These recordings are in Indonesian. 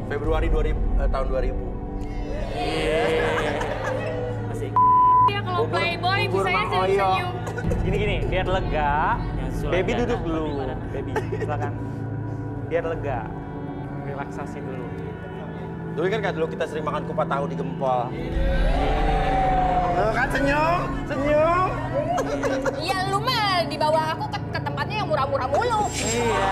Februari tahun 2000. Masih. Dia kalau playboy bisanya senyum-senyum. Gini, biar lega. Baby aja. duduk dulu. Baby, silakan. Biar lega. Relaksasi dulu. Dulu kan dulu kita sering makan kupat tahu di Gempol. Kan senyum. Iya lu mah dibawa aku ke tempatnya yang murah-murah mulu. Iya.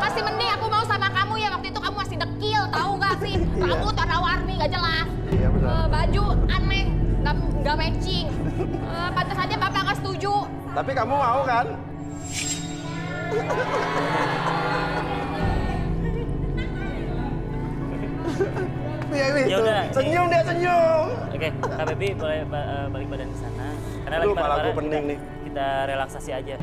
Masih mending aku mau sama kamu ya, waktu itu kamu masih dekil, tahu gak sih? Rambut warna-warni gak jelas. Iya benar. Baju aneh, gak matching. Pantas aja bapak gak setuju. Tapi kamu mau kan? Ya udah. Senyum dia senyum. Oke, Kak Baby boleh balik badan ke sana. Karena Aduh, lagi kepala marah-marah, gua pening nih. kita relaksasi aja.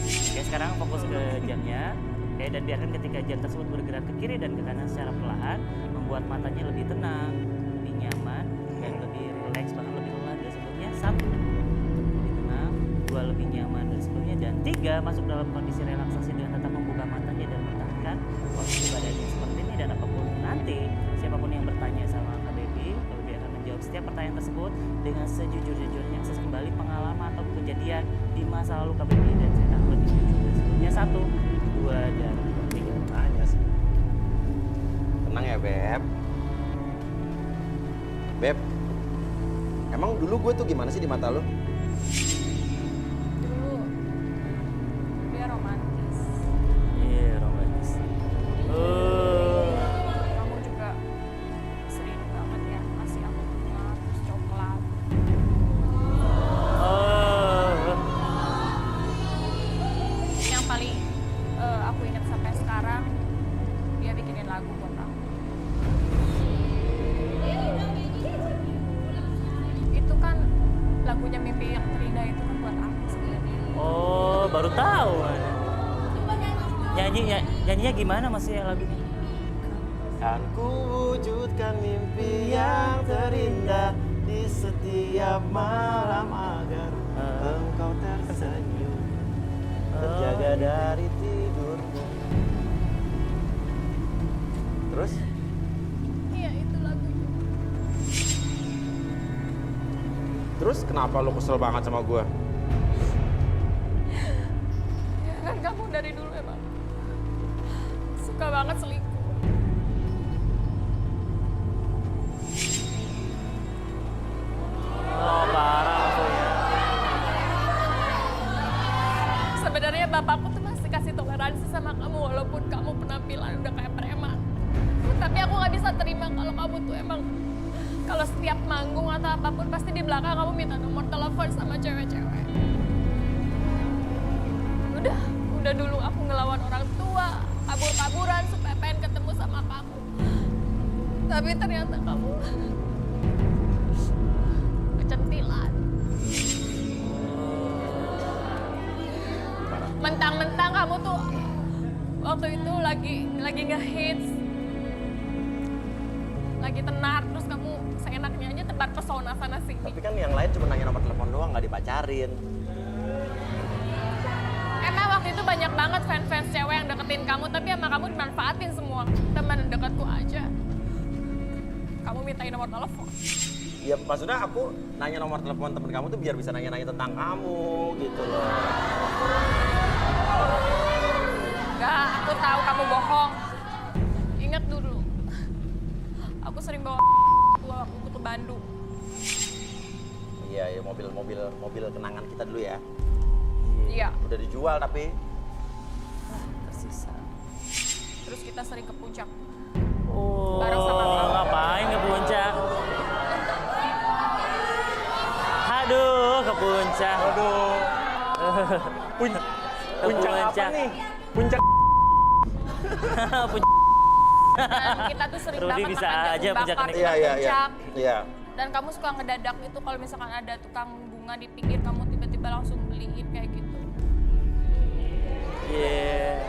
Oke, sekarang fokus ke jamnya. Oke, dan biarkan ketika jam tersebut bergerak ke kiri dan ke kanan secara perlahan, membuat matanya lebih tenang, lebih nyaman, dan lebih rileks, bahkan lebih lelah dari sebelumnya. 1, lebih tenang. 2, lebih nyaman dari sebelumnya. Dan 3, masuk dalam kondisi relaksasi dengan tetap membuka matanya dan mempertahankan posisi badannya seperti ini. Dan apapun nanti, siapapun yang bertanya sama Kak Baby, Kak Baby akan menjawab setiap pertanyaan tersebut dengan sejujur-jujurnya, akses kembali pengalaman atau kejadian di masa lalu Kak Baby dan cerita lebih jujur dari sebelumnya. 1, 2, dan 3. Tanya sih. Tenang ya, Beb. Beb, emang dulu gue tuh gimana sih di mata lu? Dulu, dia romantis. Iya, romantis. Kamu juga sering banget ya ngasih aku bunga, terus coklat. Yang paling aku ingat sampai sekarang, dia bikinin lagu buat aku. Itu kan lagunya Mimpi Yang Terindah itu kan buat aku sebenarnya. Oh, baru tahu. Nyanyinya gimana masih lagunya? Kan ku wujudkan mimpi yang terindah di setiap malam agar engkau tersenyum, terjaga dari tidurmu. Terus? Iya, itu lagunya. Terus kenapa lo kesel banget sama gue? Ya kan kamu dari dulu emang suka banget selingkuh. Oh, parah maksudnya. Sebenarnya bapakku tuh masih kasih toleransi sama kamu walaupun kamu penampilan udah kayak preman. Tapi aku nggak bisa terima kalau kamu tuh emang kalau setiap manggung atau apapun pasti di belakang kamu minta nomor telepon sama cewek-cewek. Udah dulu aku ngelawan orang tua, kabur-kaburan supaya pengen ketemu sama kamu. Tapi ternyata kamu kecentilan. Mentang-mentang kamu tuh waktu itu lagi ngehits, lagi tenar, terus kamu seenaknya aja tebar pesona sana sini. Tapi kan yang lain cuma nanya nomor telepon doang, nggak dipacarin. Emang waktu itu banyak banget fans-fans cewek yang deketin kamu, tapi emang kamu dimanfaatin semua. Teman dekatku aja, kamu mintain nomor telepon. Ya maksudnya aku nanya nomor telepon temen kamu tuh biar bisa nanya-nanya tentang kamu gitu loh. Enggak, aku tahu kamu bohong. Ingat dulu, aku sering bawa waktu itu ke Bandung. Iya, ya mobil kenangan kita dulu ya. Iya. Udah dijual tapi. Tersisa. Terus kita sering ke puncak. Oh, Bareng sama kamu. ngapain ke puncak? Aduh, ke puncak. Aduh. Puncak apa nih? Puncak. Dan kita tuh sering Rudy banget bisa makan aja jagung puncak bakar nih. di Iya, iya, iya. puncak. Iya. Dan kamu suka ngedadak itu kalau misalkan ada tukang bunga di pinggir, kamu tiba-tiba langsung beliin kayak gitu. Iya.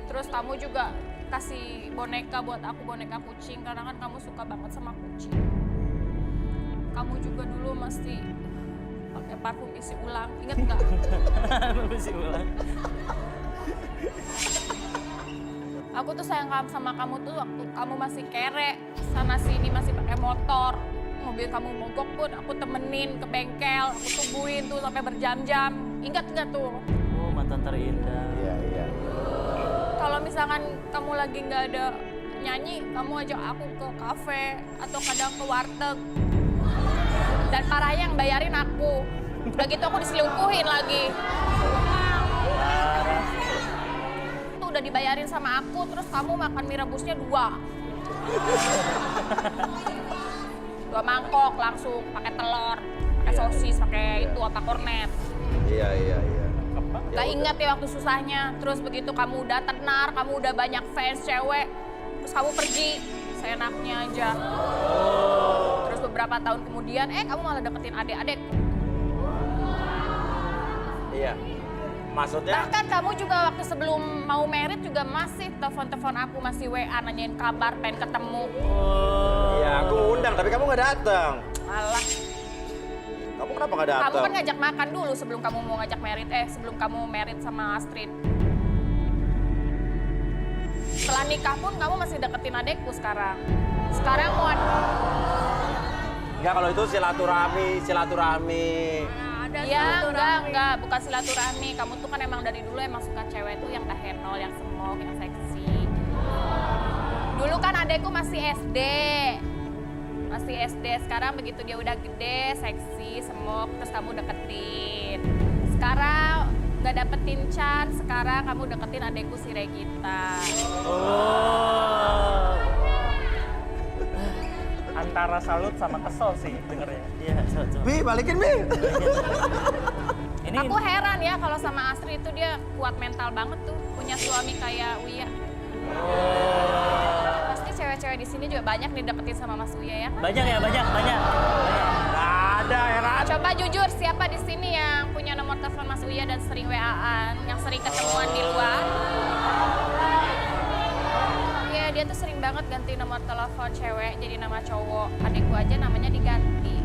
Terus kamu juga kasih boneka buat aku, boneka kucing, karena kan kamu suka banget sama kucing. Kamu juga dulu mesti pakai parfum isi ulang. Ingat nggak? Masih ulang. Aku tuh sayang sama kamu tuh waktu kamu masih kere, sana sini masih pakai motor. Mobil kamu mogok pun aku temenin ke bengkel, aku tungguin tuh sampai berjam-jam. Ingat nggak tuh? Oh, mantan terindah. Iya. Kalau misalkan kamu lagi nggak ada nyanyi, kamu ajak aku ke kafe atau kadang ke warteg. Dan parahnya yang bayarin aku. Udah gitu aku diselingkuhin lagi. Itu udah dibayarin sama aku, terus kamu makan mie rebusnya 2. 2 mangkok langsung pakai telur, pakai sosis, pakai itu apa kornet. Iya. Gak ingat ya waktu susahnya. Terus begitu kamu udah tenar, kamu udah banyak fans cewek, terus kamu pergi seenaknya aja. Terus beberapa tahun kemudian, kamu malah deketin adik-adik. Iya. Maksudnya Bahkan kamu juga waktu sebelum mau merit juga masih telepon-telepon aku, masih WA nanyain kabar, pengen ketemu. iya aku undang tapi kamu nggak datang. Alah, Kamu kenapa nggak datang? kamu kan ngajak makan dulu sebelum kamu mau ngajak merit, sebelum kamu merit sama Astrid. Setelah nikah pun kamu masih deketin adekku sekarang. Sekarang mau Enggak, kalau itu silaturahmi. ya enggak, bukan silaturahmi. Kamu tuh kan emang dari dulu emang suka cewek tuh yang tahenol, yang semok, yang seksi. Dulu kan adekku masih SD. Sekarang begitu dia udah gede, seksi, semok, terus kamu deketin. Sekarang nggak dapetin chance, sekarang kamu deketin adekku si Regita. Oh. Antara salut sama kesel sih dengernya. Iya, salut. Bi, balikin Bi. Ini Aku heran ya kalau sama Astrid itu dia kuat mental banget tuh, punya suami kayak Uya. Pasti cewek-cewek di sini juga banyak nih deketin sama Mas Uya ya. banyak ya, banyak. Nggak ada, Heran. Coba jujur, siapa di sini yang punya nomor telepon Mas Uya dan sering WA-an, yang sering ketemuan di luar? Iya, dia tuh sering banget ganti nomor telepon cewek jadi nama cowok. Adikku aja namanya diganti,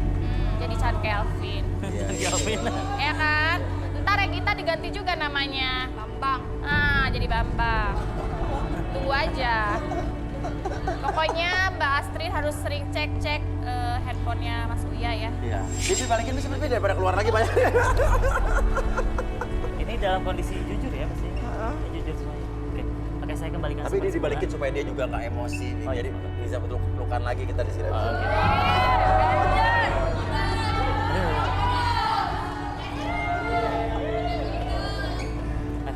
jadi Chan Kelvin. Kelvin. Ya kan? Ntar Regita diganti juga namanya. Bambang. Jadi Bambang. Tunggu aja. Pokoknya Mbak Astrid harus sering cek-cek handphonenya Mas Uya ya. Iya. Bi, balikin Bi daripada keluar lagi banyak. Ini dalam kondisi jujur ya pasti. Jujur semuanya. Oke, saya kembalikan. Tapi dia seperti dibalikin semula. supaya dia juga nggak emosi. Oh, iya. Jadi bisa pelukan lagi kita di sini. Oke.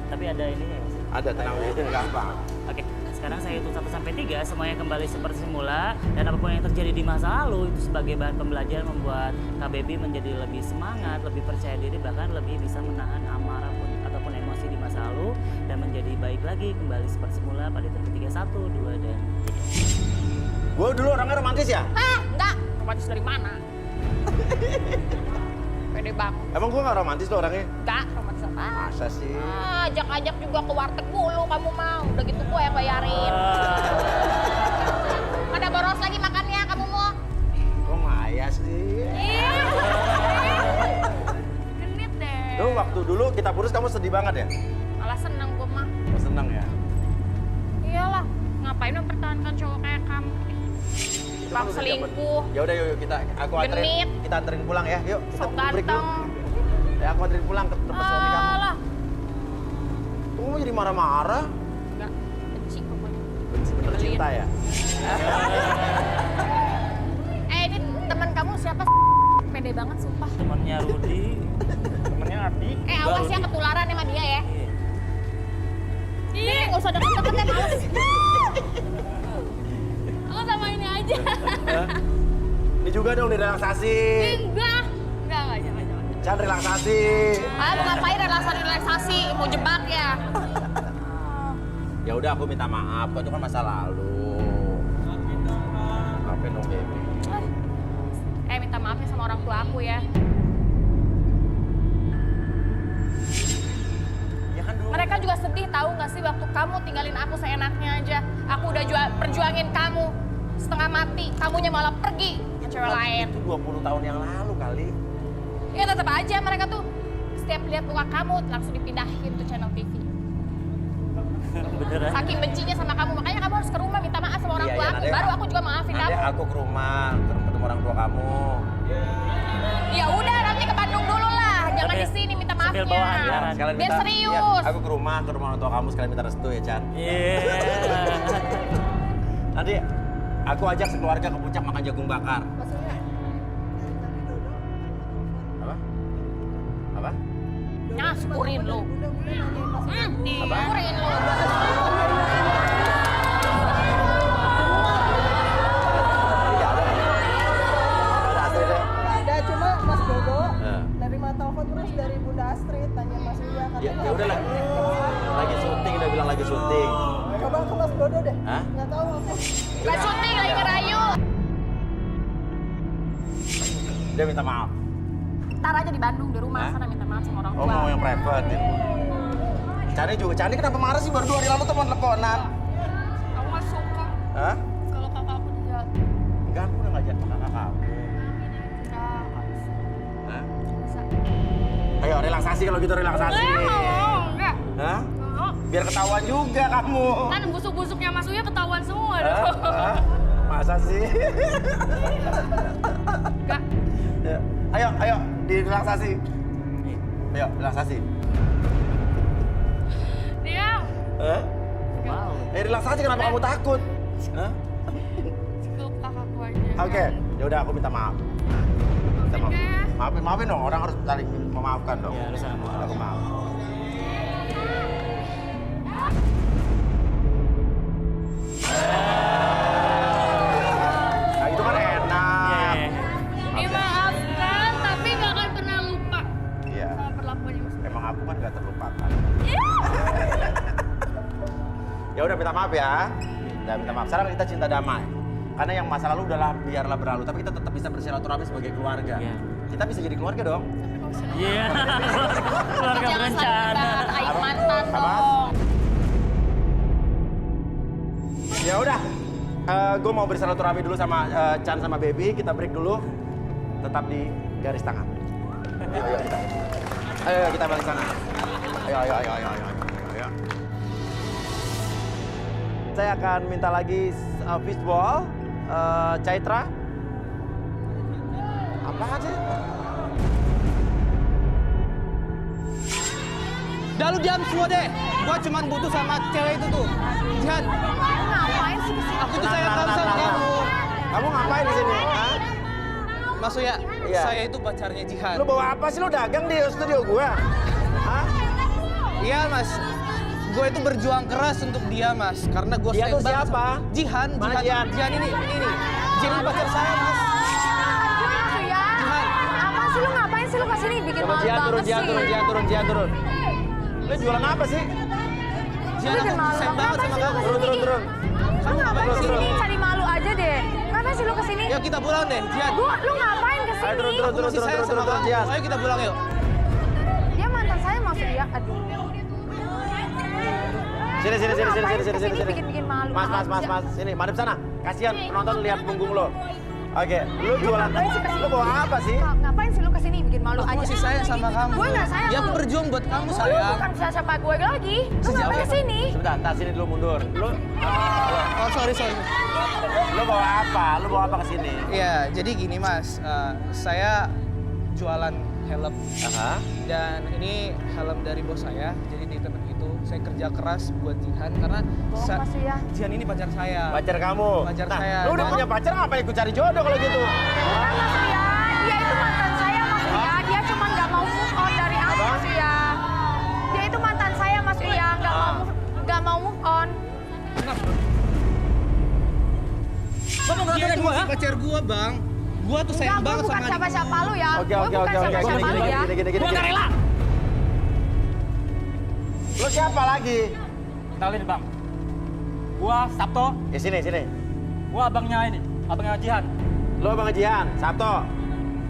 Tapi ada ini ya Mas? Ada, tenang aja, gampang. Oke, sekarang saya hitung 1 sampai 3, semuanya kembali seperti semula dan apapun yang terjadi di masa lalu itu sebagai bahan pembelajaran membuat KBB menjadi lebih semangat, lebih percaya diri, bahkan lebih bisa menahan amarah ataupun emosi di masa lalu dan menjadi baik lagi kembali seperti semula pada hitung ketiga 1, 2, dan 3. Gue dulu orangnya romantis ya? Enggak. Romantis dari mana? Pede banget. Emang gue nggak romantis tuh orangnya? Enggak, romantis apa? Masa sih? Ajak-ajak juga ke warteg mulu kamu mau. Udah gitu gue yang bayarin. Ada boros lagi makannya, kamu mau? Kok Maya sih? Iya. Genit deh. Lu waktu dulu kita putus kamu sedih banget ya? Malah seneng gue mah. Oh, seneng ya? Iyalah, ngapain mempertahankan cowok kayak kamu? Itu kan Bang udah selingkuh. Ya udah yuk kita Genit. kita anterin pulang ya. Yuk kita Sok break ganteng. dulu. Ya aku anterin pulang ke tempat suami kamu. Alah. Kamu jadi marah-marah? Enggak, benci pokoknya. Bener cinta ya? Ini teman kamu siapa? Pede banget sumpah. Temannya Rudi. Temennya Ardi. Awas ya ketularan sama dia ya. Iya. Nggak usah deket-deket ya, males. Aku sama ini aja. Ini juga dong direlaksasi. Enggak jangan. Jangan relaksasi. Mau ngapain relaksasi? Mau jebak ya? Ya udah aku minta maaf, kok itu kan masa lalu. Maafin dong baby. Minta maafnya sama orang tua aku ya. Ya kan dulu. Mereka juga sedih tahu nggak sih waktu kamu tinggalin aku seenaknya aja. Aku udah perjuangin kamu setengah mati, kamunya malah pergi ke cewek lain. Itu 20 tahun yang lalu kali. Ya tetap aja mereka tuh setiap lihat muka kamu langsung dipindahin tuh channel TV. Beneran? Saking bencinya sama kamu, makanya kamu harus ke rumah minta maaf sama orang Iya, tua iya, aku. nanti- Baru aku juga maafin Nanti kamu. aku ke rumah, ketemu orang tua kamu. Ya udah nanti ke Bandung dulu lah, jangan Tapi di sini minta sambil maafnya. bawa hantaran. Sekalian Biar minta- serius. Iya, aku ke rumah orang tua kamu sekalian minta restu ya, Chan. Iya. Nanti aku ajak sekeluarga ke puncak makan jagung bakar. Maksudnya Apa? Apa? Nah, syukurin lu. Bunda nanyain Mas Uya. Syukurin lu. Tidak ada. Ada Astrid ya? Nggak ada, cuma Mas Dodo Eh. nerima telepon terus dari Bunda Astrid tanya Mas Uya. Ya, ya udah lah. Lagi syuting, udah bilang lagi syuting. Coba ke Mas Dodo deh. Hah? Nggak tahu aku. Gak syuting lagi ngerayu. Dia minta maaf. Ntar aja di Bandung, di rumah Hah? sana minta maaf sama orang Oh, tua. mau yang private di rumah. Cani juga. Cani kenapa marah sih? Baru 2 hari lalu teman teleponan. Aku gak suka Hah? kalau kakak aku juga. Enggak, aku udah ngajak kakak kamu. Enggak, gak bisa. Hah? Bisa. Ayo relaksasi kalau gitu relaksasi. Enggak. Hah? Mau. Biar ketahuan juga kamu. Kan busuk-busuknya Mas Uya ketahuan semua Hah? dong. Hah? Masa sih? Enggak. Ya. Ayo, direlaksasi. Ayo, relaksasi. Dia Hah? Wow. Relaksasi kenapa kamu takut? Hah? peluk kakakku aja. Oke, ya udah aku minta maaf. Minta maaf. ya. Maafin dong, orang harus saling memaafkan dong. Ya, harus saling memaafkan. Aku maaf. Nah, itu kan enak. Iya. Dimaafkan, tapi gak akan pernah lupa Iya. sama perlakuannya Mas Uya. Emang aku kan gak terlupakan. Ya udah minta maaf ya. Udah minta maaf. Sekarang kita cinta damai. Karena yang masa lalu udahlah biarlah berlalu, tapi kita tetap bisa bersilaturahmi sebagai keluarga. Iya. Kita bisa jadi keluarga dong. Iya. Keluarga Jangan saling berencana. dibahas aib mantan Apa? dong. Ya udah. Gue mau bersilaturahmi dulu sama Chan sama Baby. Kita break dulu. Tetap di garis tangan. Ayo kita. Ayo kita balik sana. Ayo. Saya akan minta lagi fishball, Caitra. Apaan sih? Udah lu diam semua deh. Gua cuma butuh sama cewek itu tuh. Jihan, Ngapain sih kesini? aku tuh sayang banget sama kamu. Kamu ngapain di sini? Hah? Mas Uya, Iya. saya itu pacarnya Jihan. Lu bawa apa sih? Lu dagang di studio gua? Hah? Iya mas, gue itu berjuang keras untuk dia mas. Karena gue Dia sayang tuh banget siapa? sama- Jihan, Mana Jihan? Jihan ini. Jihan ini pacar saya mas. Mas Uya, apa sih lu ngapain sih lu kesini bikin Coba malu Jihan banget sih? turun. Lu jualan apa sih? Jihan bikin aku malu. sayang banget Kenapa sama sih lu kamu. kesini? Turun. Lu ngapain Turun, kesini? turun. Cari malu aja deh. Ngapain sih lu kesini? Yuk kita pulang deh, Jihan. Lu ngapain kesini? Ayo turun. Aku masih sayang sama kamu. Jihan. Ayo kita pulang yuk. Dia mantan saya Mas Uya. Aduh. Sini. Ngapain kesini bikin malu Mas. aja. Sini, madep sana. Kasihan penonton lihat punggung lo. Oke, lu jualan. ngapain sih kesini? Lu bawa apa sih? Ngapain sih lu kesini bikin malu Aku aja? masih sayang sama kamu. Gue nggak sayang Ya aku lu. berjuang buat kamu Lu sayang. bukan siapa gue lagi. Lu Sejak ngapain kapan? kesini? Sebentar, tas sini dulu mundur. Oh sorry. Lu bawa apa? Lu bawa apa ke sini? Iya, jadi gini mas, saya jualan helm Aha. dan ini helm dari bos saya. Jadi di tempat itu saya kerja keras buat Jihan karena Bohong Mas Uya. Jihan ini pacar saya. Pacar kamu. Pacar Nah, saya. Lu udah Dan- punya pacar ngapain ikut cari jodoh kalau gitu? Bukan Mas Uya, dia itu mantan saya Mas Uya. Dia cuma nggak mau move on dari aku Apa? Mas Uya. Dia itu mantan saya Mas Uya, nggak mau move on. Dia itu masih pacar gua bang. Gua tuh sayang Enggak, gue banget bukan sama dia. siapa-siapa lu ya. Oke. Gue bukan siapa-siapa lu ya. Gini. Gua nggak rela. Lu siapa lagi? Kenalin bang. Gua Sabto. Sini. Gua abangnya Jihan. Lu Bang Jihan, Sabto.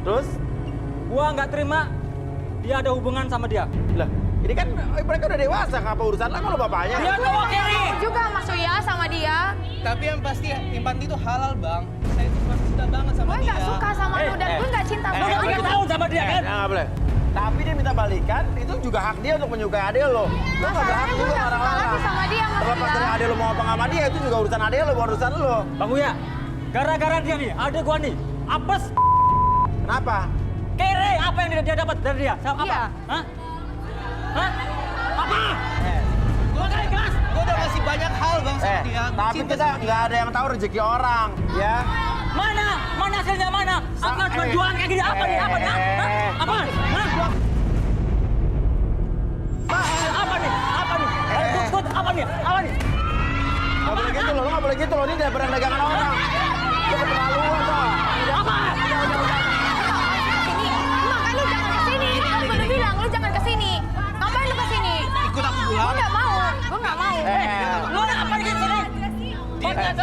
Terus? Gua nggak terima dia ada hubungan sama dia. Lah, ini kan mereka udah dewasa, apa urusan lah kalau bapaknya? Dia cowok kiri. Juga Mas Uya sama dia. Tapi yang pasti impan itu halal bang. Saya itu masih cinta banget sama Gue dia. nggak suka sama lu dan gue nggak cinta sama Lu udah 3 tahun sama dia kan? Nggak boleh. Tapi dia minta balikan, itu juga hak dia untuk menyukai adek lo. Lo nggak berhak Masalahnya gue juga nggak suka orang-orang. lagi sama dia, Mas Terlepas Uya. dari adek lo mau apa nggak sama dia, itu juga urusan adek lo, bukan urusan lo. Bang Uya, gara-gara dia nih, adek gua nih, apes, Kenapa? kere, apa yang dia dapat dari dia? Apa? Iya. Hah? Hah? Apa? Gue udah ngasih banyak hal bang sama dia. Tapi Cinta kita sama dia. nggak ada yang tahu rezeki orang, ya. Mana? Mana hasilnya mana? Apa cuma eh. jualan kayak gini? Apa nih? Apa nih? Hah? Apa? Hah? Apa nih? Apa nih? Tut, apa nih? Apa nih? Nggak boleh gitu loh, lo nggak boleh gitu loh. Ini dia barang dagangan orang. Itu keterlaluan toh. Apa? Makanya lu jangan kesini. Kan gue udah bilang lu jangan kesini. Ngapain lu kesini? Ikut aku Gue pulang. nggak mau. Gue nggak mau. Lu ada apa di sini?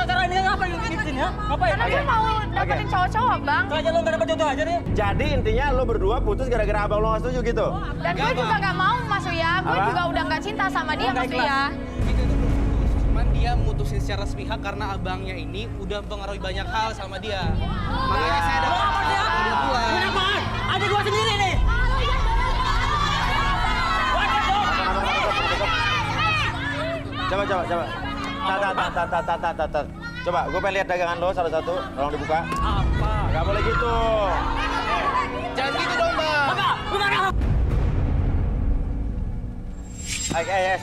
Cara ini ngapain lu di sini? Ngapain? Karena gue mau dapetin cowok-cowok, Bang. Aja lu nggak dapat jodoh aja nih. Jadi intinya lo berdua putus gara-gara abang lo nggak setuju gitu? Dan gue juga nggak mau, Mas Uya. Gue Apa? juga udah nggak cinta sama dia, Mas Uya. Itu belum putus. Cuman dia mutusin secara sepihak karena abangnya ini udah mempengaruhi banyak hal sama dia. Makanya saya Lu dapat apa sih? dia pulang. Ini apaan? Adik gua sendiri nih. Coba. Tat. Coba, gue pengen lihat dagangan lo satu-satu. Tolong dibuka. Apa? Gak boleh gitu. Jangan gitu dong bang. Apa? Gimana? Stop.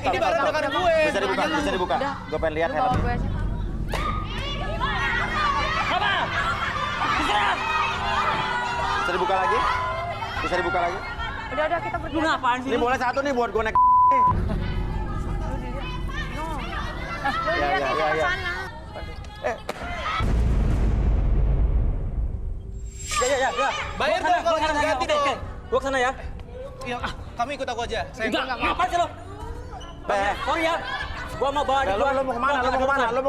Ini barang dagangan gue. Bisa dibuka. Gue pengen lihat Lu bawa gue helmnya. aja. Apa? Diserang. Bisa dibuka lagi? Udah, kita pergi. Lu ngapain sih? Ini boleh satu nih buat gue naik. Lu Ya, lihat ya, itu ya, ke ya. sana. Ya. Bayar Gua dong kesana, kalau gua gitu, kesana, ganti oke, dong. oke. Gua kesana ya. Ya, kamu ikut aku aja. Saya Enggak, nggak mau. ngapain sih lo? Sorry ya. Gua mau bawa adik gua. Lo mau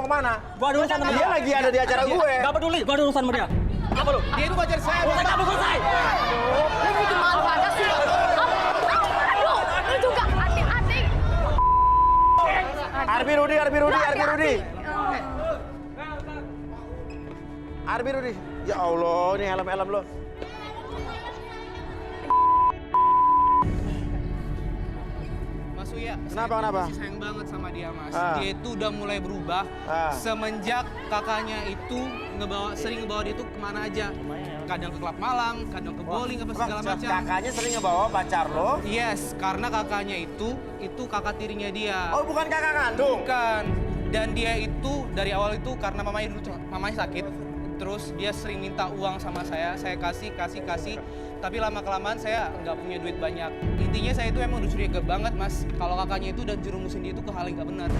kemana? Gua ada urusan sama Dia lagi ada di acara gue. Gak peduli, gua ada urusan sama dia. Apa lu? Dia itu pacar saya. Urusan Bang. kamu selesai. Lu bikin malu aja sih. Aduh, lu juga hati-hati. Arbi Rudi. Arbi Rudi. Ya Allah, ini helm lo. Mas Uya, Kenapa? saya masih sayang banget sama dia mas. Ah. Dia itu udah mulai berubah semenjak kakaknya itu sering ngebawa dia tuh kemana aja. Kadang ke klub malam, kadang ke bowling apa segala macam. Kakaknya sering ngebawa pacar lo. Yes, karena kakaknya itu kakak tirinya dia. Oh, bukan kakak kandung. Bukan. Dan dia itu dari awal itu karena mamanya sakit, terus dia sering minta uang sama saya kasih. Tapi lama-kelamaan saya nggak punya duit banyak. Intinya saya itu emang udah curiga banget mas, kalau kakaknya itu udah jerumusin dia itu ke hal yang nggak benar.